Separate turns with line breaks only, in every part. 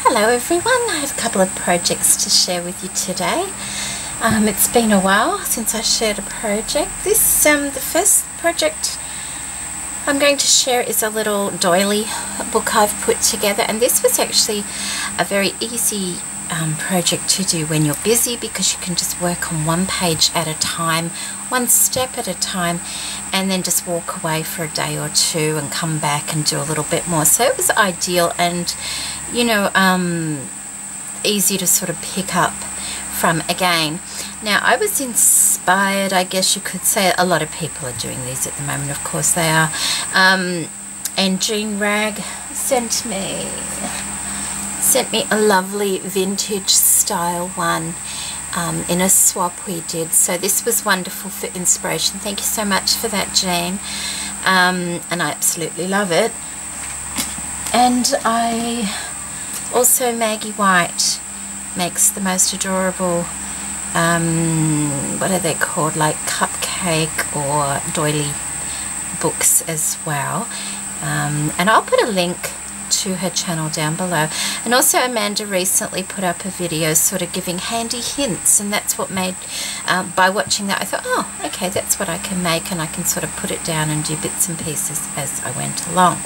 Hello everyone, I have a couple of projects to share with you today. It's been a while since I shared a project. The first project I'm going to share is a little doily book I've put together, and this was actually a very easy project to do when you're busy, because you can just work on one page at a time, one step at a time, and then just walk away for a day or two and come back and do a little bit more. So it was ideal and, you know, easy to sort of pick up from again. Now, I was inspired, I guess you could say. A lot of people are doing these at the moment, of course they are, and Jean Rag sent me a lovely vintage style one in a swap we did. So this was wonderful for inspiration. Thank you so much for that, Jane. And I absolutely love it. And I also, Maggie White makes the most adorable, what are they called, like cupcake or doily books as well. And I'll put a link to her channel down below. And also Amanda recently put up a video sort of giving handy hints, and that's what made, by watching that I thought, oh okay, that's what I can make, and I can sort of put it down and do bits and pieces as I went along.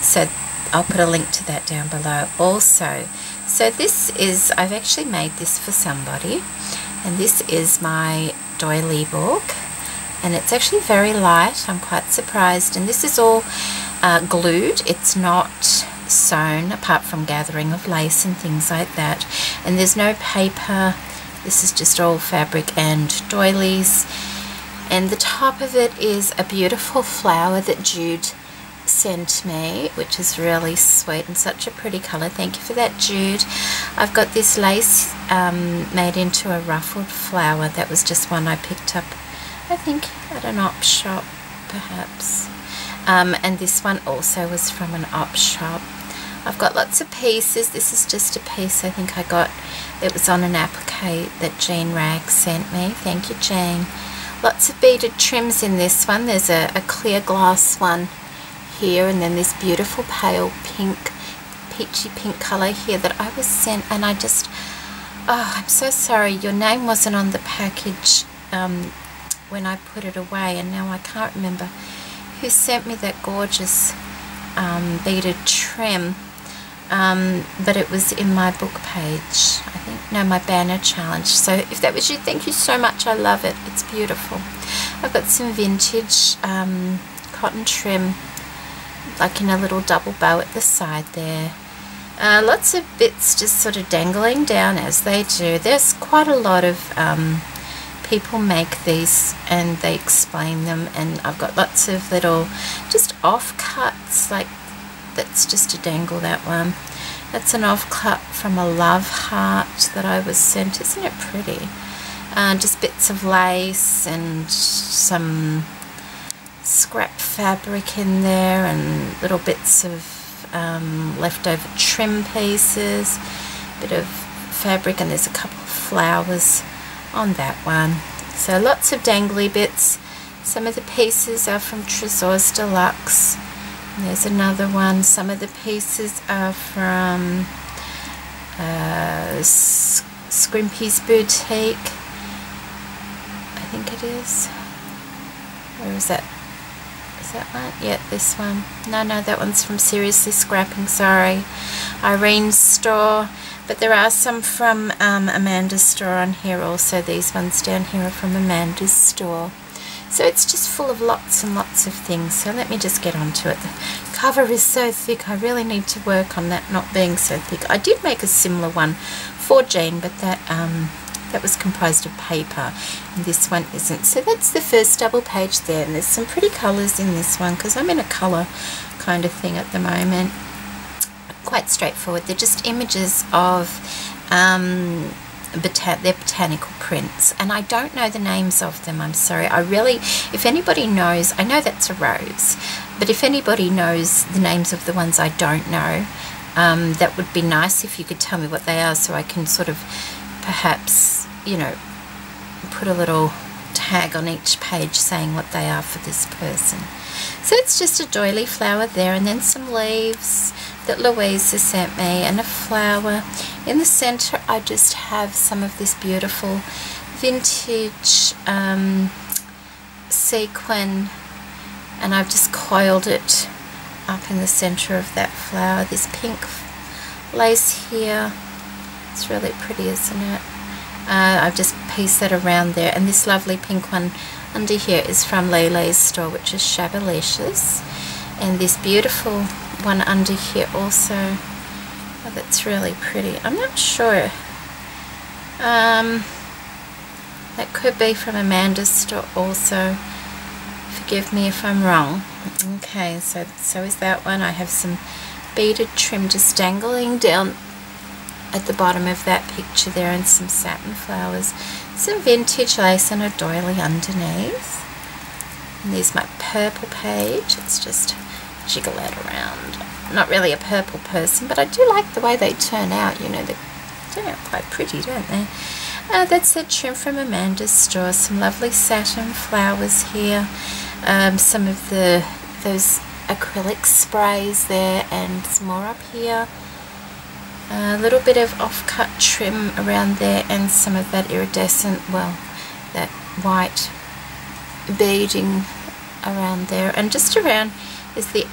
So I'll put a link to that down below also. So this is, I've actually made this for somebody, and this is my Doily book, and it's actually very light. I'm quite surprised, and this is all glued. It's not sewn, apart from gathering of lace and things like that, and there's no paper. This is just all fabric and doilies, and the top of it is a beautiful flower that Jude sent me, which is really sweet and such a pretty color. Thank you for that, Jude. I've got this lace made into a ruffled flower. That was just one I picked up, I think at an op shop perhaps, and this one also was from an op shop. I've got lots of pieces. This is just a piece I think I got, it was on an applique that Jean Rag sent me. Thank you, Jane. Lots of beaded trims in this one. There's a clear glass one here, and then this beautiful pale pink, peachy pink color here that I was sent, and I just, oh, I'm so sorry your name wasn't on the package when I put it away, and now I can't remember who sent me that gorgeous beaded trim, but it was in my book page, I think, no, my banner challenge. So if that was you, thank you so much. I love it, it's beautiful. I've got some vintage cotton trim, like in a little double bow at the side there. Lots of bits just sort of dangling down, as they do. There's quite a lot of people make these and they explain them, and I've got lots of little just offcuts, like that's just a dangle, that one. That's an offcut from a love heart that I was sent. Isn't it pretty? Just bits of lace and some scrap fabric in there, and little bits of leftover trim pieces, bit of fabric, and there's a couple of flowers on that one. So lots of dangly bits. Some of the pieces are from Tresors Deluxe, and there's another one. Some of the pieces are from Scrimpy's Boutique, I think it is. Where is that? Is that one? Yeah, this one. No, that one's from Seriously Scrapping, sorry. Irene's store. But there are some from Amanda's store on here also. These ones down here are from Amanda's store. So it's just full of lots and lots of things. So let me just get onto it. The cover is so thick. I really need to work on that not being so thick. I did make a similar one for Jane, but that was comprised of paper, and this one isn't. So that's the first double page there, and there's some pretty colours in this one because I'm in a colour kind of thing at the moment. Quite straightforward. They're just images of their botanical prints, and I don't know the names of them, I'm sorry. I really, if anybody knows, I know that's a rose, but if anybody knows the names of the ones I don't know, that would be nice if you could tell me what they are, so I can sort of perhaps, you know, put a little tag on each page saying what they are for this person. So it's just a doily flower there, and then some leaves. that Louisa sent me, and a flower. In the center I just have some of this beautiful vintage sequin, and I've just coiled it up in the center of that flower. This pink lace here, it's really pretty, isn't it? I've just pieced that around there, and this lovely pink one under here is from Lele's store, which is Shabalicious, and this beautiful one under here also. Oh, that's really pretty. I'm not sure. That could be from Amanda's store also. Forgive me if I'm wrong. Okay, so is that one. I have some beaded trim just dangling down at the bottom of that picture there, and some satin flowers, some vintage lace, and a doily underneath. And there's my purple page. Let's just jiggle that around. I'm not really a purple person, but I do like the way they turn out. You know, they turn out quite pretty, don't they? That's the trim from Amanda's store. Some lovely satin flowers here. Some of those acrylic sprays there, and some more up here. A little bit of off-cut trim around there, and some of that iridescent, well, that white beading around there, and just around is the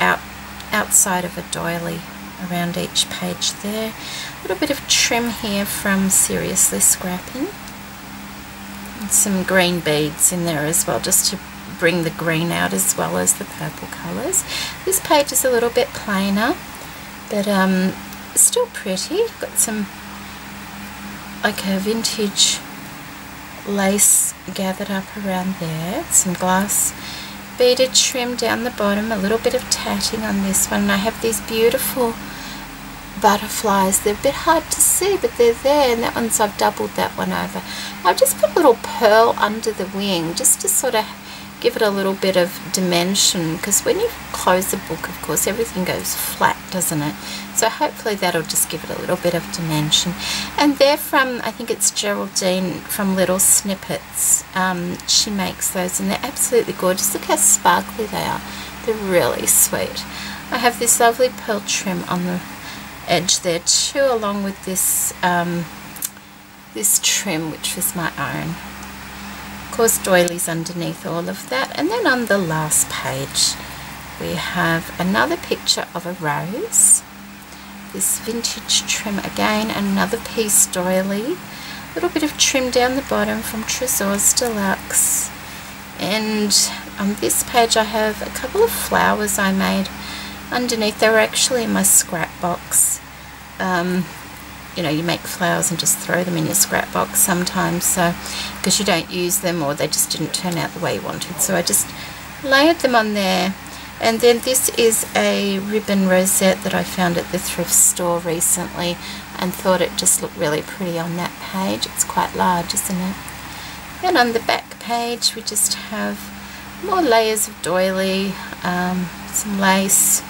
outside of a doily around each page there. A little bit of trim here from Seriously Scrapping, and some green beads in there as well, just to bring the green out as well as the purple colours. This page is a little bit plainer, but still pretty. Got some like a vintage lace gathered up around there, some glass beaded trim down the bottom, a little bit of tatting on this one, and I have these beautiful butterflies. They're a bit hard to see, but they're there, and that one's, I've doubled that one over. I've just put a little pearl under the wing just to sort of give it a little bit of dimension, because when you close the book, of course, everything goes flat, doesn't it? So hopefully that'll just give it a little bit of dimension. And they're from, I think it's Geraldine from Little Snippets. She makes those, and they're absolutely gorgeous. Look how sparkly they are. They're really sweet. I have this lovely pearl trim on the edge there too, along with this this trim, which was my own. Of course, doilies underneath all of that. And then on the last page we have another picture of a rose, this vintage trim again, and another piece doily, a little bit of trim down the bottom from Tresors Deluxe. And on this page I have a couple of flowers I made underneath. They were actually in my scrap box. You know, you make flowers and just throw them in your scrap box sometimes, so because you don't use them, or they just didn't turn out the way you wanted. So I just layered them on there. And then this is a ribbon rosette that I found at the thrift store recently, and thought it just looked really pretty on that page. It's quite large, isn't it? And on the back page we just have more layers of doily, some lace,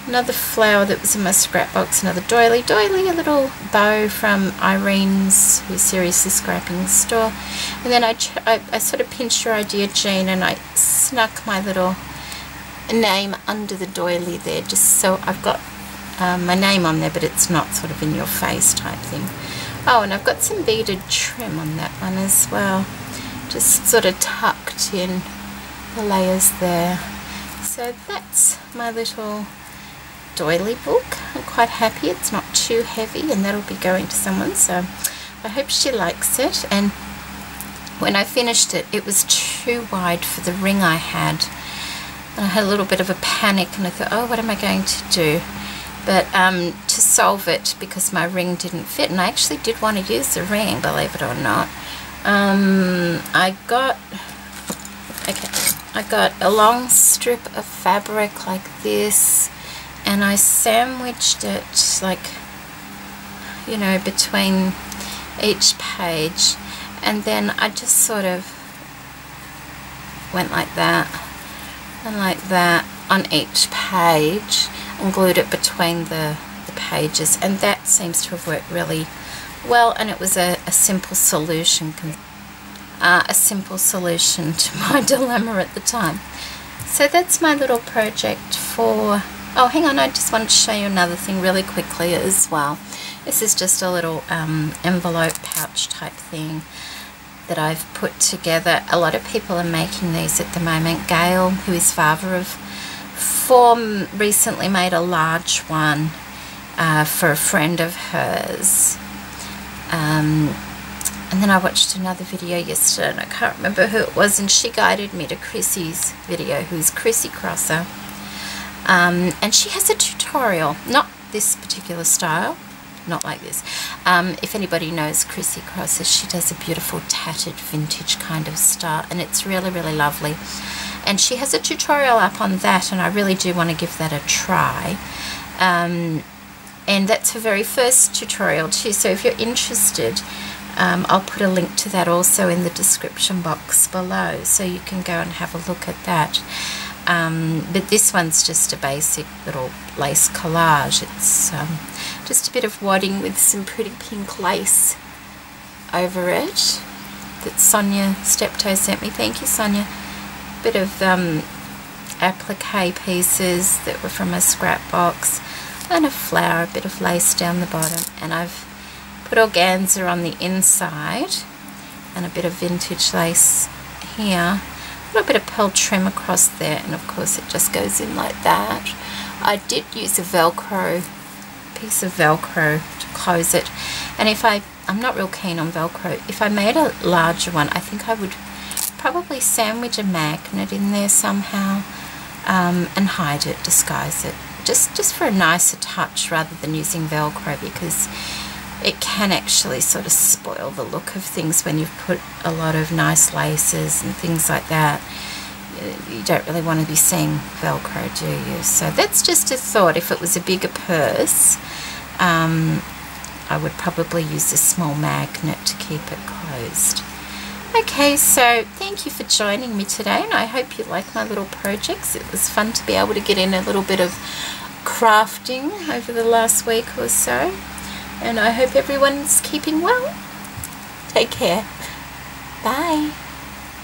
another flower that was in my scrap box, another doily, a little bow from Irene's, who's Seriously Scrapping store. And then I sort of pinched Your Idea, Jean, and I snuck my little name under the doily there, just so I've got my name on there, but it's not sort of in your face type thing. Oh, and I've got some beaded trim on that one as well, just sort of tucked in the layers there. So that's my little doily book. I'm quite happy it's not too heavy, and that'll be going to someone, so I hope she likes it. And when I finished it, it was too wide for the ring I had, and I had a little bit of a panic, and I thought, oh, what am I going to do? But to solve it, because my ring didn't fit, and I actually did want to use the ring, believe it or not, I got a long strip of fabric like this, and I sandwiched it, like, you know, between each page, and then I just sort of went like that and like that on each page and glued it between the pages, and that seems to have worked really well. And it was a simple solution, to my dilemma at the time. So that's my little project for Oh, hang on, I just wanted to show you another thing really quickly as well. This is just a little envelope pouch type thing that I've put together. A lot of people are making these at the moment. Gail, who is father of 4, recently made a large one for a friend of hers. And then I watched another video yesterday, and I can't remember who it was, and she guided me to Chrissy's video, who's Chrissy Crosser. And she has a tutorial, not this particular style, not like this. If anybody knows Chrissy Crosser, she does a beautiful tattered vintage kind of style, and it's really, really lovely. And she has a tutorial up on that, and I really do want to give that a try. And that's her very first tutorial too, so if you're interested, I'll put a link to that also in the description box below, so you can go and have a look at that. But this one's just a basic little lace collage. It's just a bit of wadding with some pretty pink lace over it that Sonia Steptoe sent me. Thank you, Sonia. Bit of applique pieces that were from a scrap box, and a flower, a bit of lace down the bottom, and I've put organza on the inside and a bit of vintage lace here. A little bit of pearl trim across there, and of course it just goes in like that. I did use a Velcro, piece of Velcro to close it, and I'm not real keen on Velcro. If I made a larger one, I think I would probably sandwich a magnet in there somehow, and hide it, disguise it, just for a nicer touch rather than using Velcro, because it can actually sort of spoil the look of things when you've put a lot of nice laces and things like that. You don't really want to be seeing Velcro, do you? So that's just a thought. If it was a bigger purse, I would probably use a small magnet to keep it closed. Okay, so thank you for joining me today, and I hope you like my little projects. It was fun to be able to get in a little bit of crafting over the last week or so. And I hope everyone's keeping well. Take care. Bye.